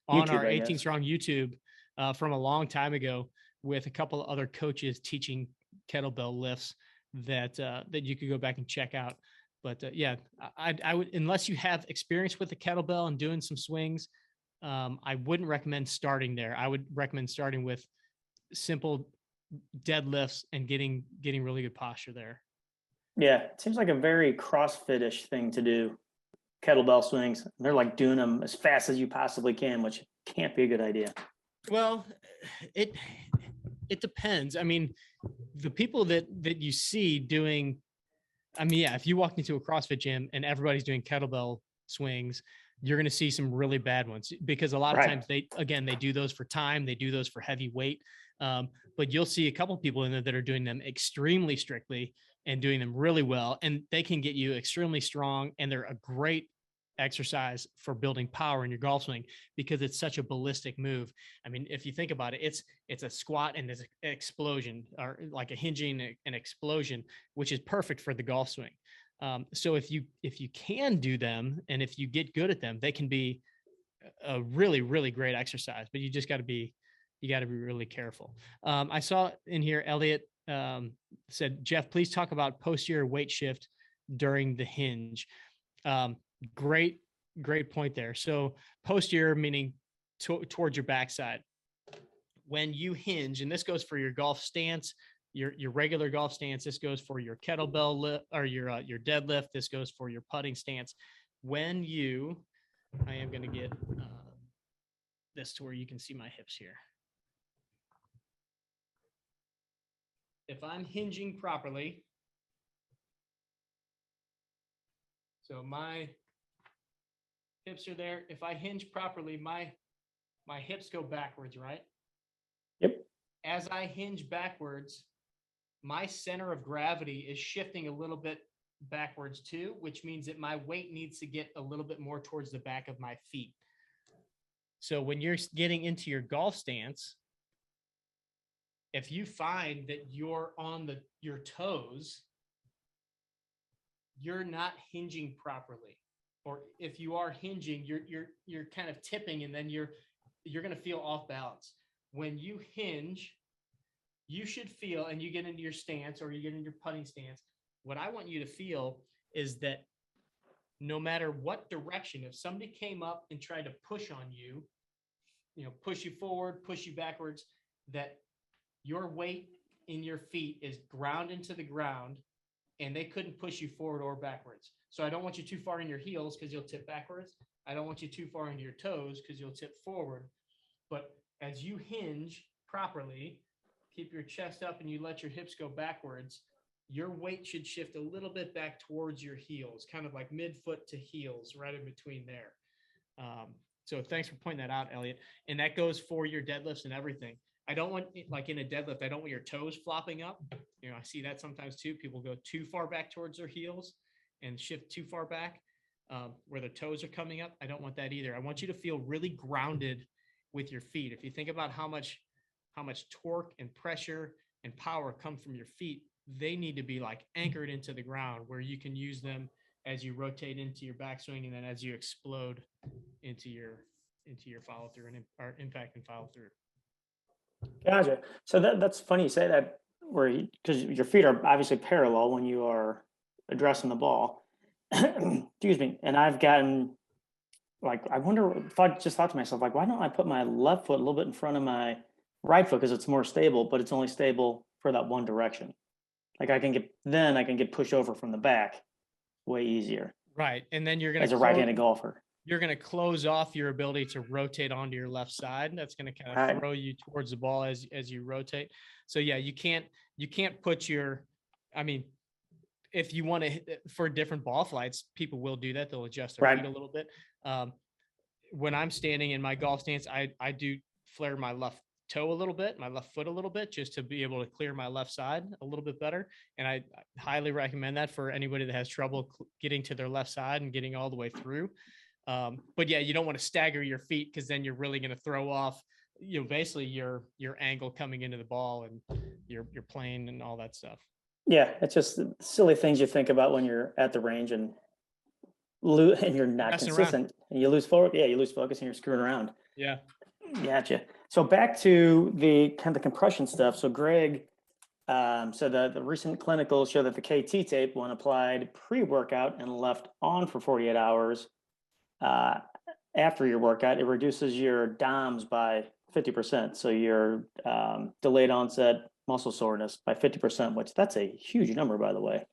our 18 Strong YouTube from a long time ago with a couple of other coaches teaching kettlebell lifts that you could go back and check out. But yeah, I would, unless you have experience with the kettlebell and doing some swings, I wouldn't recommend starting there. I would recommend starting with simple deadlifts and getting really good posture there. Yeah, it seems like a very CrossFit-ish thing to do. Kettlebell swings. They're like doing them as fast as you possibly can, which can't be a good idea. Well, it depends. I mean, the people that you see doing, I mean, yeah, if you walk into a CrossFit gym and everybody's doing kettlebell swings, you're going to see some really bad ones, because a lot of times they do those for time, they do those for heavy weight. But you'll see a couple of people in there that are doing them extremely strictly and doing them really well, and they can get you extremely strong, and they're a great exercise for building power in your golf swing, because it's such a ballistic move. I mean, if you think about it, it's a squat and there's an explosion, or like a hinging and explosion, which is perfect for the golf swing. So if you can do them, and if you get good at them, they can be a really, really great exercise, but you just got to be really careful. I saw in here, Elliot said, Jeff, please talk about posterior weight shift during the hinge. Great point there. So posterior meaning towards your backside. When you hinge, and this goes for your golf stance, your regular golf stance, this goes for your kettlebell lift or your deadlift, this goes for your putting stance. I am going to get this to where you can see my hips here. If I'm hinging properly, so my hips are there. If I hinge properly, my hips go backwards, right? Yep. As I hinge backwards, my center of gravity is shifting a little bit backwards too, which means that my weight needs to get a little bit more towards the back of my feet. So when you're getting into your golf stance, if you find that you're on your toes, you're not hinging properly. Or if you are hinging, you're kind of tipping, and then you're going to feel off balance. When you hinge, you should feel, and you get into your stance or you get into your putting stance, what I want you to feel is that no matter what direction, if somebody came up and tried to push on you, push you forward, push you backwards, that your weight in your feet is ground into the ground, and they couldn't push you forward or backwards. So I don't want you too far in your heels because you'll tip backwards. I don't want you too far into your toes because you'll tip forward. But as you hinge properly, keep your chest up and you let your hips go backwards, your weight should shift a little bit back towards your heels, kind of like midfoot to heels, right in between there. So thanks for pointing that out, Elliot. And that goes for your deadlifts and everything. I don't want, like in a deadlift, I don't want your toes flopping up. I see that sometimes too. People go too far back towards their heels and shift too far back where their toes are coming up. I don't want that either. I want you to feel really grounded with your feet. If you think about how much torque and pressure and power come from your feet, they need to be like anchored into the ground where you can use them as you rotate into your backswing, and then as you explode into your follow through and or impact and follow through. Gotcha. So that's funny you say that, because your feet are obviously parallel when you are addressing the ball. Excuse me. And I've gotten I wonder if I just thought to myself, why don't I put my left foot a little bit in front of my right foot because it's more stable, but it's only stable for that one direction. I can get pushed over from the back way easier. Right. And then you're going to, as a right-handed golfer, you're going to close off your ability to rotate onto your left side. That's going to kind of throw you towards the ball as you rotate. So yeah, you can't put if you want to, for different ball flights, people will do that. They'll adjust their feet a little bit. When I'm standing in my golf stance, I do flare my left toe a little bit, my left foot a little bit, just to be able to clear my left side a little bit better. And I highly recommend that for anybody that has trouble getting to their left side and getting all the way through. But yeah, you don't want to stagger your feet because then you're really going to throw off, basically your angle coming into the ball and your plane and all that stuff. Yeah, it's just silly things you think about when you're at the range and you're not consistent and you lose focus. Yeah, you lose focus and you're screwing around. Yeah. Gotcha. So back to the kind of the compression stuff. So Greg, so the recent clinicals show that the KT tape, when applied pre-workout and left on for 48 hours after your workout, it reduces your DOMS by 50%. So your delayed onset muscle soreness by 50%, which that's a huge number, by the way.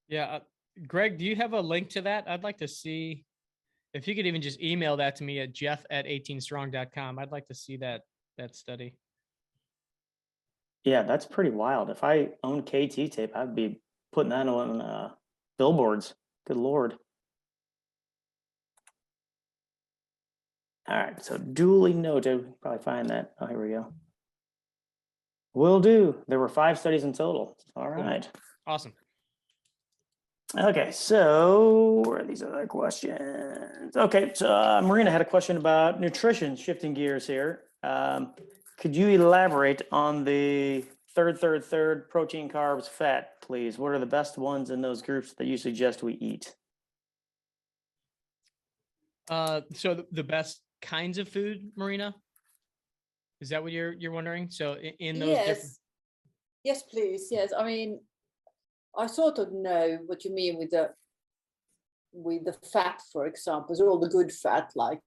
Yeah. Greg, do you have a link to that? I'd like to see if you could even just email that to me at jeff@18strong.com. I'd like to see that study. Yeah, that's pretty wild. If I owned KT tape, I'd be putting that on billboards. Good Lord. All right, so duly noted. Probably find that. Oh, here we go. Will do. There were 5 studies in total. All right. Awesome. Okay, so where are these other questions? Okay, so Marina had a question about nutrition, shifting gears here. Could you elaborate on the third protein, carbs, fat, please? What are the best ones in those groups that you suggest we eat? So the best kinds of food, Marina? Is that what you're wondering? So in those different... Yes, please. Yes. I mean, I sort of know what you mean with the fat, for example, so all the good fat like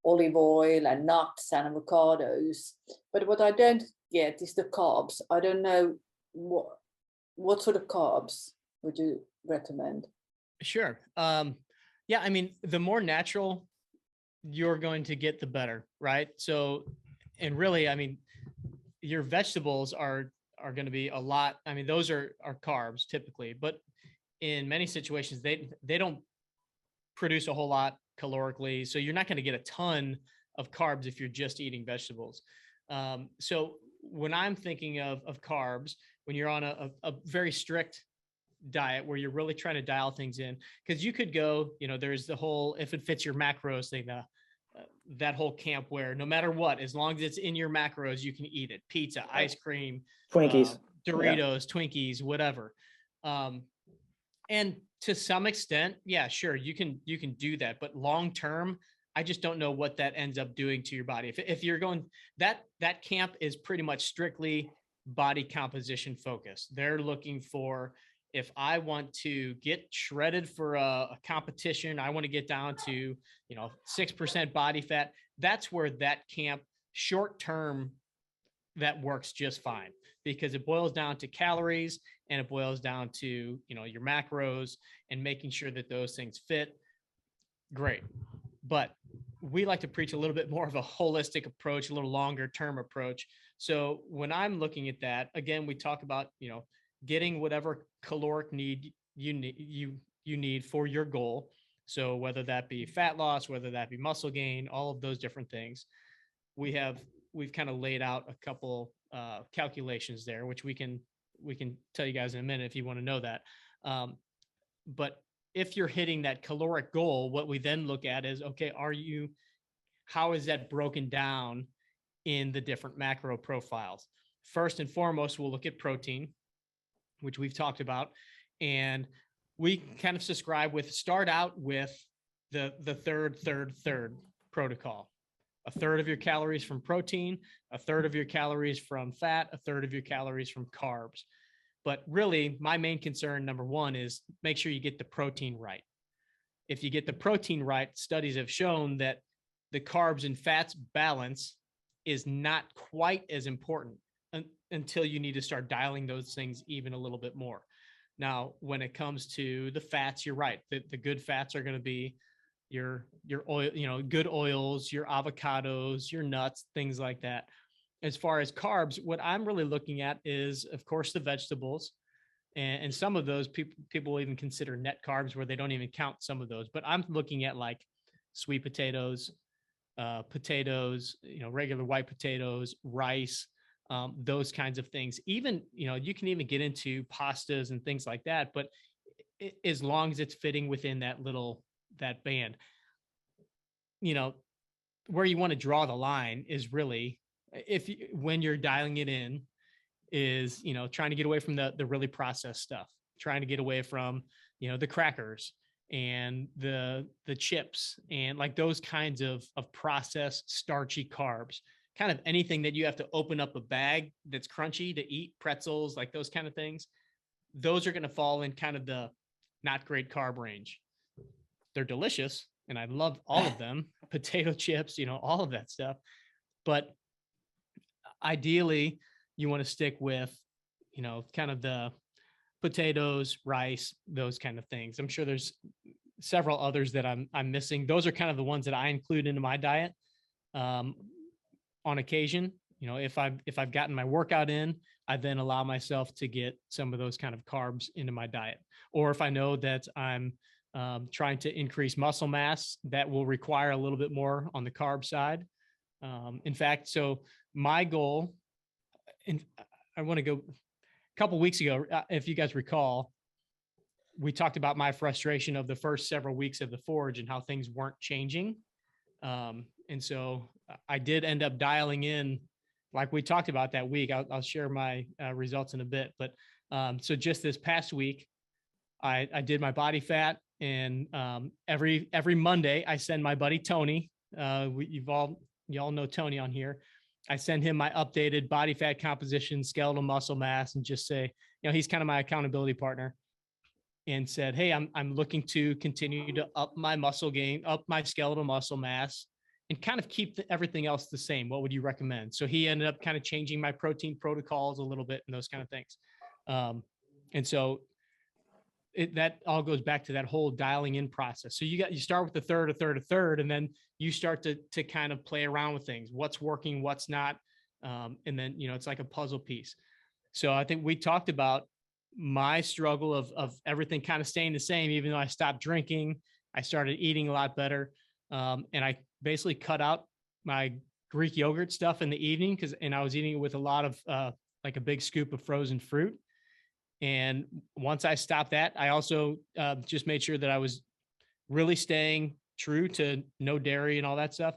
olive oil and nuts and avocados. But what I don't get is the carbs. I don't know what sort of carbs would you recommend? Sure. Yeah, I mean, the more natural you're going to get, the better, right? So, and really, I mean, your vegetables are going to be a lot. I mean, those are carbs typically, but in many situations, they don't produce a whole lot calorically. So you're not going to get a ton of carbs if you're just eating vegetables. So when I'm thinking of carbs, when you're on a very strict diet where you're really trying to dial things in, because you could go, there's the whole, if it fits your macros thing, that whole camp where no matter what, as long as it's in your macros, you can eat it. Pizza, ice cream, Twinkies. Doritos, Twinkies, whatever. And to some extent, yeah, sure, you can do that. But long term, I just don't know what that ends up doing to your body. If you're going, that camp is pretty much strictly body composition focused. They're looking for, if I want to get shredded for a competition, I want to get down to, 6% body fat. That's where that camp short term, that works just fine, because it boils down to calories and it boils down to, your macros and making sure that those things fit. Great. But we like to preach a little bit more of a holistic approach, a little longer term approach. So when I'm looking at that, again, we talk about, getting whatever caloric need you need for your goal. So whether that be fat loss, whether that be muscle gain, all of those different things, we've kind of laid out a couple calculations there, which we can tell you guys in a minute if you want to know that. But if you're hitting that caloric goal, what we then look at is, okay, how is that broken down in the different macro profiles? First and foremost, we'll look at protein, which we've talked about. And we kind of start out with the third protocol. A third of your calories from protein, a third of your calories from fat, a third of your calories from carbs. But really, my main concern, number one, is make sure you get the protein right. If you get the protein right, studies have shown that the carbs and fats balance is not quite as important until you need to start dialing those things even a little bit more. Now, when it comes to the fats, you're right. The good fats are going to be your oil, good oils, your avocados, your nuts, things like that. As far as carbs, what I'm really looking at is, of course, the vegetables. And some of those people will even consider net carbs, where they don't even count some of those. But I'm looking at like sweet potatoes, regular white potatoes, rice, those kinds of things. Even, you can even get into pastas and things like that. But as long as it's fitting within that band, where you want to draw the line is really, when you're dialing it in, is, trying to get away from the really processed stuff, trying to get away from, the crackers and the chips and like those kinds of processed starchy carbs, kind of anything that you have to open up a bag that's crunchy to eat, pretzels, like those kind of things. Those are going to fall in kind of the not great carb range. They're delicious, and I love all of them, potato chips, all of that stuff. But ideally, you want to stick with, kind of the potatoes, rice, those kind of things. I'm sure there's several others that I'm missing. Those are kind of the ones that I include into my diet on occasion. If I've gotten my workout in, I then allow myself to get some of those kind of carbs into my diet. Or if I know that I'm trying to increase muscle mass, that will require a little bit more on the carb side. In fact, so my goal, and I want to go a couple of weeks ago, if you guys recall, we talked about my frustration of the first several weeks of the Forge and how things weren't changing. And so I did end up dialing in, like we talked about that week. I'll share my results in a bit. But so just this past week, I did my body fat, and every Monday I send my buddy Tony. Y'all know Tony on here. I send him my updated body fat composition, skeletal muscle mass, and just say, he's kind of my accountability partner, and said, hey, I'm looking to continue to up my muscle gain, up my skeletal muscle mass, and kind of keep everything else the same. What would you recommend? So he ended up kind of changing my protein protocols a little bit and those kind of things. And so that all goes back to that whole dialing in process. So you start with a third, and then you start to kind of play around with things, what's working, what's not. And then, it's like a puzzle piece. So I think we talked about my struggle of everything kind of staying the same, even though I stopped drinking, I started eating a lot better. And I basically cut out my Greek yogurt stuff in the evening and I was eating it with a lot of like a big scoop of frozen fruit. And once I stopped that, I also just made sure that I was really staying true to no dairy and all that stuff.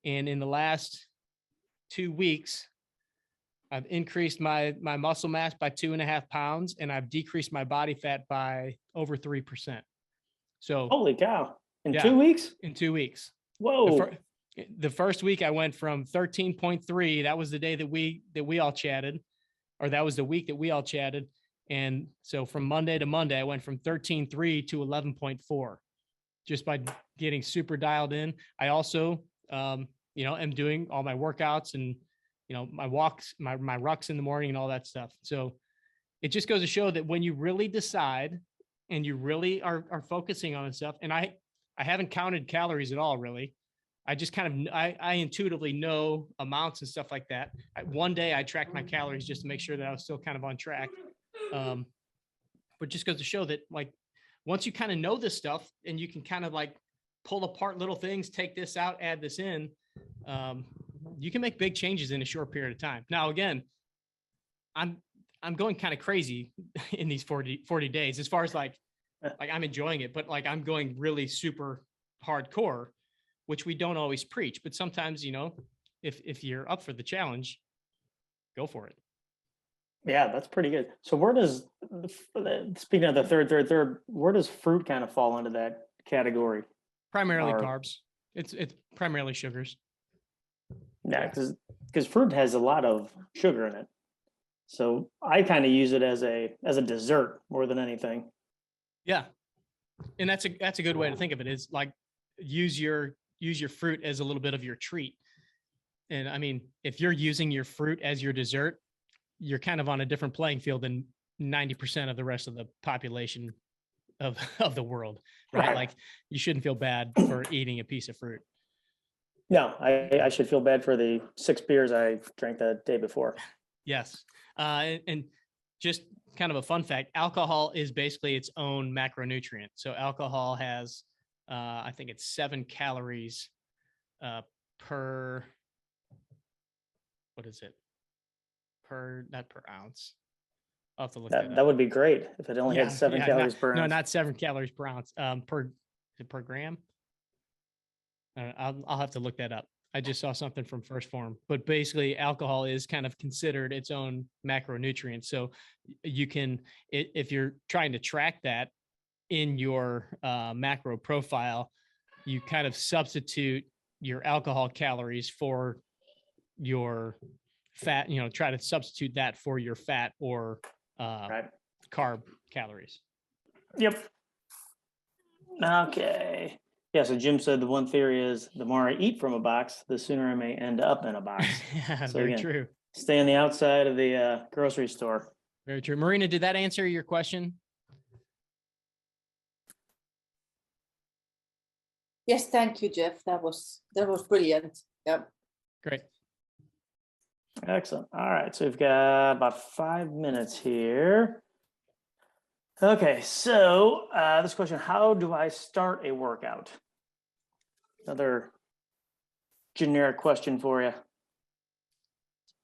And in the last 2 weeks, I've increased my muscle mass by 2.5 pounds, and I've decreased my body fat by over 3%. So Holy cow. In Yeah. 2 weeks? in 2 weeks, Whoa. the first week I went from 13.3. That was the day that we all chatted, or that was the week that we all chatted. And so from Monday to Monday, I went from 13.3 to 11.4, just by getting super dialed in. I also, am doing all my workouts and, my walks, my rucks in the morning and all that stuff. So it just goes to show that when you really decide and you really are focusing on stuff, and I haven't counted calories at all, really. I just kind of, I intuitively know amounts and stuff like that. One day I tracked my calories just to make sure that I was still kind of on track. But just goes to show that, like, once you kind of know this stuff and you can kind of like pull apart little things, take this out, add this in, you can make big changes in a short period of time. Now, again, I'm going kind of crazy in these 40 days, as far as like I'm enjoying it, but like I'm going really super hardcore, which we don't always preach, but sometimes, if you're up for the challenge, go for it. Yeah, that's pretty good. So where does, speaking of the third, where does fruit kind of fall into that category? Primarily Or- carbs. It's primarily sugars. Yeah, because fruit has a lot of sugar in it. So I kind of use it as a dessert more than anything. Yeah. And that's a good way to think of it, is like use your fruit as a little bit of your treat. And I mean, if you're using your fruit as your dessert, you're kind of on a different playing field than 90% of the rest of the population of the world, right? Right. Like, you shouldn't feel bad for eating a piece of fruit. No, I should feel bad for the 6 beers I drank the day before. Yes. And just kind of a fun fact, alcohol is basically its own macronutrient. So alcohol has, I think it's 7 calories per, what is it? Not per ounce. I'll have to look that That up. would be great if it only had 7 calories per No, ounce. not 7 calories per ounce. Per gram. I'll have to look that up. I just saw something from First Form, but basically alcohol is kind of considered its own macronutrient. So you can, if you're trying to track that in your macro profile, you kind of substitute your alcohol calories for your fat, try to substitute that for your fat or Right. carb calories. Yep. Okay. Yeah, so Jim said the one theory is the more I eat from a box, the sooner I may end up in a box. Yeah, So very again, true. Stay on the outside of the grocery store. Very true. Marina, did that answer your question? Yes, thank you, Jeff. That was brilliant. Yep. Great. Excellent. All right, so we've got about 5 minutes here. Okay, so this question, how do I start a workout? Another generic question for you.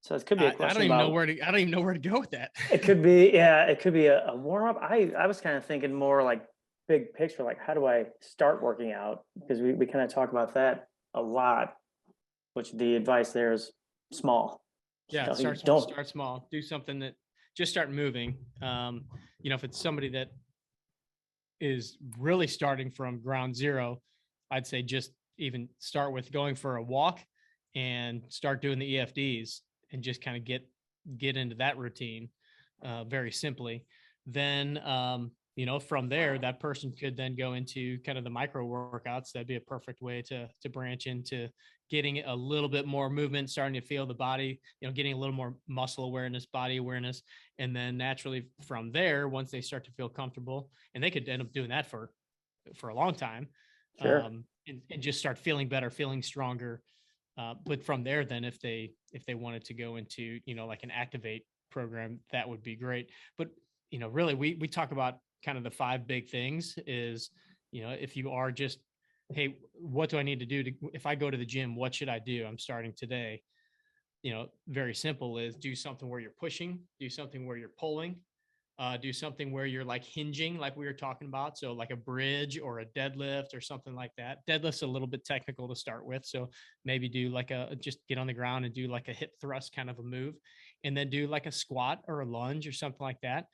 So it could be a I question don't even know about, I don't even know where to go with that. it could be, yeah, it could be a warm up. I was kind of thinking more like big picture, like how do I start working out? Because we kind of talk about that a lot, which the advice there is small. Yeah, Don't- start small. Do something that just start moving. If it's somebody that is really starting from ground zero, I'd say just even start with going for a walk and start doing the EFDs and just kind of get into that routine very simply. Then from there, that person could then go into kind of the micro workouts. That'd be a perfect way to branch into getting a little bit more movement, starting to feel the body, getting a little more muscle awareness, body awareness. And then naturally from there, once they start to feel comfortable, and they could end up doing that for a long time, Sure. and just start feeling better, feeling stronger. But from there, then if they wanted to go into, like an Activate program, that would be great. But, really we talk about kind of the 5 big things is, if you are just, hey, what do I need to do if I go to the gym, what should I do? I'm starting today. Very simple is do something where you're pushing, do something where you're pulling, Do something where you're like hinging, like we were talking about. So like a bridge or a deadlift or something like that. Deadlift's a little bit technical to start with. So maybe do like just get on the ground and do like a hip thrust kind of a move, and then do like a squat or a lunge or something like that.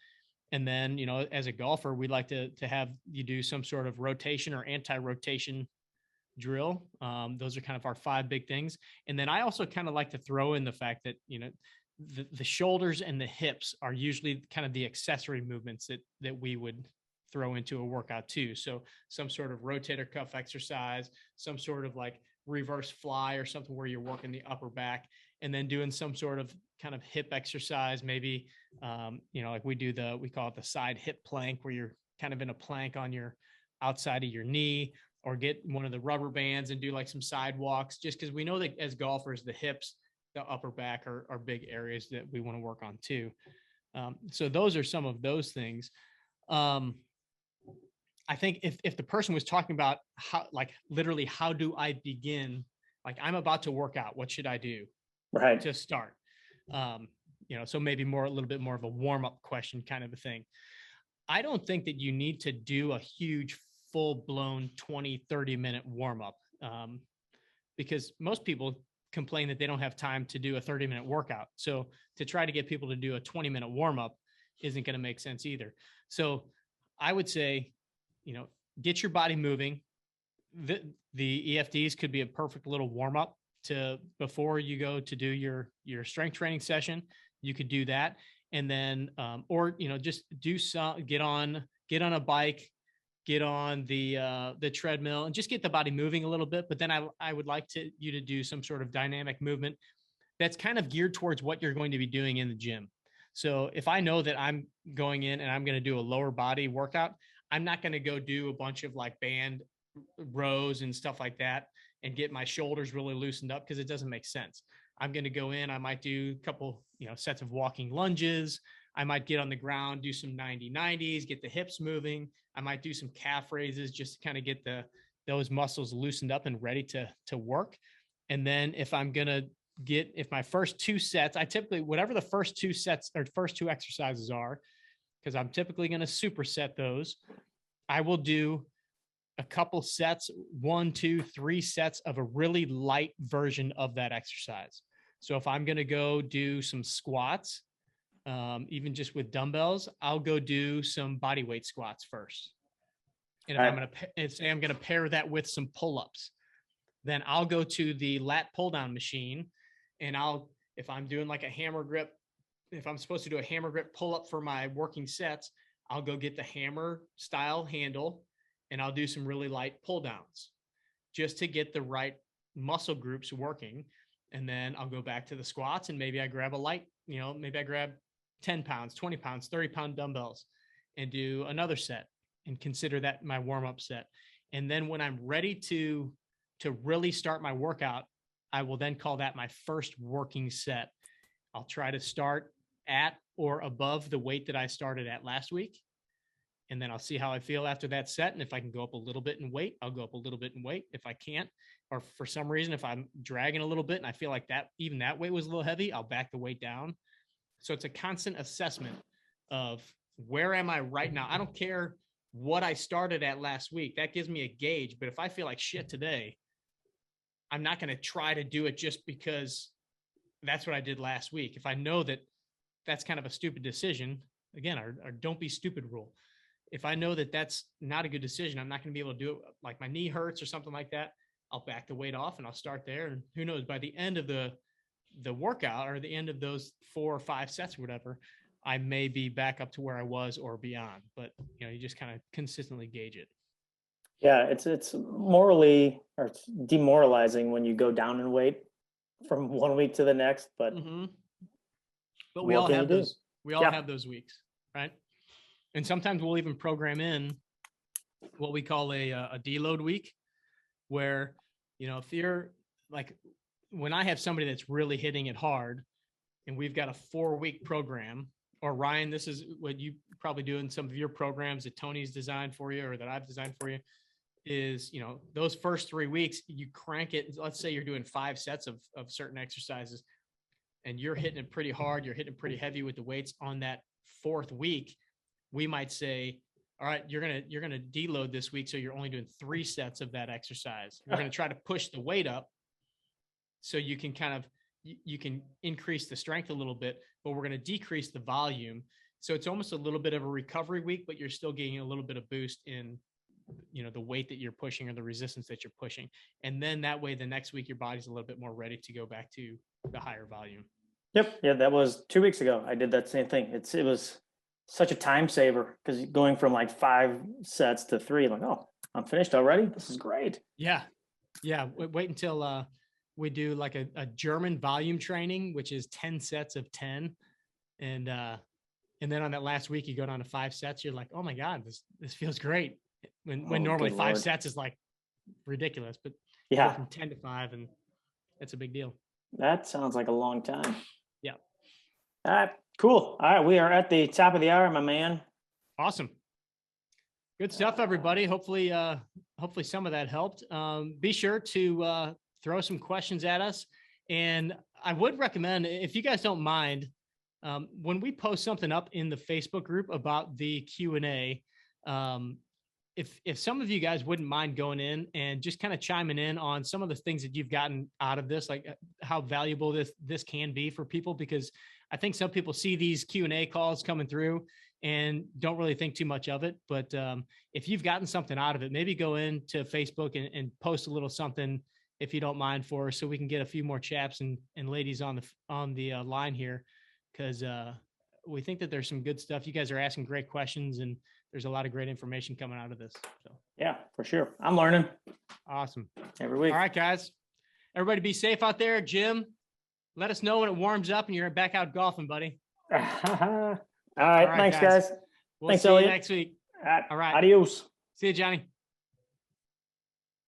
And then, as a golfer, we like to have you do some sort of rotation or anti-rotation drill. Those are kind of our 5 big things. And then I also kind of like to throw in the fact that, the shoulders and the hips are usually kind of the accessory movements that we would throw into a workout too. So some sort of rotator cuff exercise, some sort of like reverse fly or something where you're working the upper back, and then doing some sort of kind of hip exercise, maybe, like we call it the side hip plank, where you're kind of in a plank on your outside of your knee, or get one of the rubber bands and do like some sidewalks, just because we know that as golfers, the hips, the upper back are big areas that we want to work on too. So those are some of those things. I think if the person was talking about how, like literally, how do I begin? Like, I'm about to work out, what should I do Right. to start? So maybe a little bit more of a warm-up question kind of a thing. I don't think that you need to do a huge full-blown 20-30 minute warm-up, because most people complain that they don't have time to do a 30-minute workout. So to try to get people to do a 20-minute warm-up isn't going to make sense either. So I would say, get your body moving. The EFDs could be a perfect little warm-up to before you go to do your strength training session. You could do that. And then, or, just do get on a bike, get on the treadmill, and just get the body moving a little bit. But then I would like you to do some sort of dynamic movement that's kind of geared towards what you're going to be doing in the gym. So if I know that I'm going in and I'm going to do a lower body workout, I'm not going to go do a bunch of like band rows and stuff like that and get my shoulders really loosened up, because it doesn't make sense. I'm going to go in, I might do a couple, sets of walking lunges. I might get on the ground, do some 90-90s, get the hips moving. I might do some calf raises just to kind of get those muscles loosened up and ready to work. And then if my first 2 sets, I typically, whatever the first 2 sets or first 2 exercises are, because I'm typically going to superset those, I will do a couple sets, 1, 2, 3 sets of a really light version of that exercise. So if I'm going to go do some squats, even just with dumbbells, I'll go do some body weight squats first. And if I'm going to pair that with some pull-ups, then I'll go to the lat pull down machine, and if I'm doing like a hammer grip, if I'm supposed to do a hammer grip pull up for my working sets, I'll go get the hammer style handle, and I'll do some really light pull downs just to get the right muscle groups working. And then I'll go back to the squats, and maybe I grab a light, maybe I grab 10 pounds, 20 pounds, 30-pound dumbbells and do another set and consider that my warm-up set. And then when I'm ready to really start my workout, I will then call that my first working set. I'll try to start at or above the weight that I started at last week. And then I'll see how I feel after that set. And if I can go up a little bit in weight, I'll go up a little bit in weight. If I can't, or for some reason, if I'm dragging a little bit and I feel like even that weight was a little heavy, I'll back the weight down. So it's a constant assessment of where am I right now? I don't care what I started at last week. That gives me a gauge. But if I feel like shit today, I'm not going to try to do it just because that's what I did last week. If I know that that's kind of a stupid decision, again, our don't be stupid rule. If I know that that's not a good decision, I'm not going to be able to do it. Like my knee hurts or something like that, I'll back the weight off and I'll start there. And who knows, by the end of the workout or the end of those 4 or 5 sets or whatever, I may be back up to where I was or beyond. But, you just kind of consistently gauge it. Yeah, it's morally, or it's demoralizing when you go down in weight from one week to the next. But But we all have those. We all Yeah. have those weeks, right? And sometimes we'll even program in what we call a deload week, where, if you're like, when I have somebody that's really hitting it hard and we've got a 4-week program, or Ryan, this is what you probably do in some of your programs that Tony's designed for you or that I've designed for you, is, those first 3 weeks, you crank it. Let's say you're doing 5 sets of certain exercises and you're hitting it pretty hard. You're hitting it pretty heavy with the weights on that 4th week. we might say, all right, you're gonna deload this week, so you're only doing 3 sets of that exercise. We're gonna try to push the weight up so you can kind of you can increase the strength a little bit, but we're gonna decrease the volume. So it's almost a little bit of a recovery week, but you're still getting a little bit of boost in, you know, the weight that you're pushing or the resistance that you're pushing. And then that way, the next week, your body's a little bit more ready to go back to the higher volume. Yep. Yeah, that was 2 weeks ago. I did that same thing. It was such a time saver because going from like 5 sets to 3, like, oh, I'm finished already. This is great. Yeah. Yeah. Wait until we do like a German volume training, which is 10 sets of 10. And then on that last week, you go down to 5 sets. You're like, oh my God, this feels great. When normally good 5 Lord. sets is like ridiculous, but Yeah, from 10 to 5, and it's a big deal. that sounds like a long time. Yeah. All right, cool. All right, we are at the top of the hour, my man. Awesome. Good stuff, everybody. Hopefully some of that helped. Be sure to throw some questions at us. And I would recommend, if you guys don't mind, when we post something up in the Facebook group about the Q&A, if some of you guys wouldn't mind going in and just kind of chiming in on some of the things that you've gotten out of this, like how valuable this can be for people, because I think some people see these Q&A calls coming through and don't really think too much of it. But if you've gotten something out of it, maybe go into Facebook and post a little something, if you don't mind, for us, so we can get a few more chaps and ladies on the line here, because we think that there's some good stuff. You guys are asking great questions, and there's a lot of great information coming out of this. So Yeah, for sure. I'm learning awesome. every week. All right, guys. Everybody be safe out there. Jim, let us know when it warms up and you're back out golfing, buddy. All right, All right, thanks, guys. guys. We'll Thanks, see you Elliot. next week. All right, All right. adios. See you, Johnny.